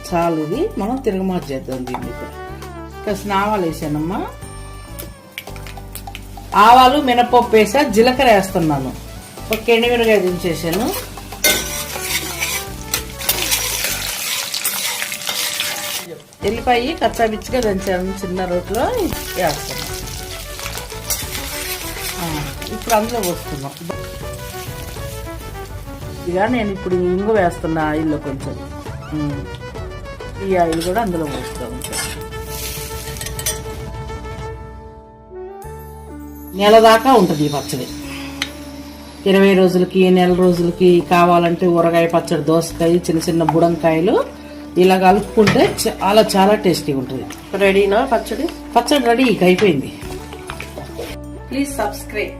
చాలు ఇది. మనం తిరగమాత చేద్దాం దీన్ని. కాస్త ఆవాలు వేసానమ్మా. ఆవాలు మినపప్పు వేసా, జీలకర్ర వేస్తున్నాను. ఒక ఎండుమిరపకాయ దించేసాను. ఎల్లిపాయ కచ్చాపిచ్చిగా దంచాను చిన్న రోట్లో వేస్తున్నాం. ఇప్పుడు అందులో పోస్తున్నాం. ఇక నేను ఇప్పుడు ఇంగు వేస్తున్నా ఆయిల్లో కొంచెం. ఈ ఆయిల్ కూడా అందులో పోస్తూ ఉంటాను. నెల దాకా ఉంటుంది ఈ పచ్చడి. 20 రోజులకి, నెల రోజులకి కావాలంటే ఊరగాయ పచ్చడి, దోసకాయ, చిన్న చిన్న బుడంకాయలు ఇలా కలుపుకుంటే చాలా చాలా టేస్టీగా ఉంటుంది. రెడీనా పచ్చడి? పచ్చడి రెడీ, అయిపోయింది. Please subscribe.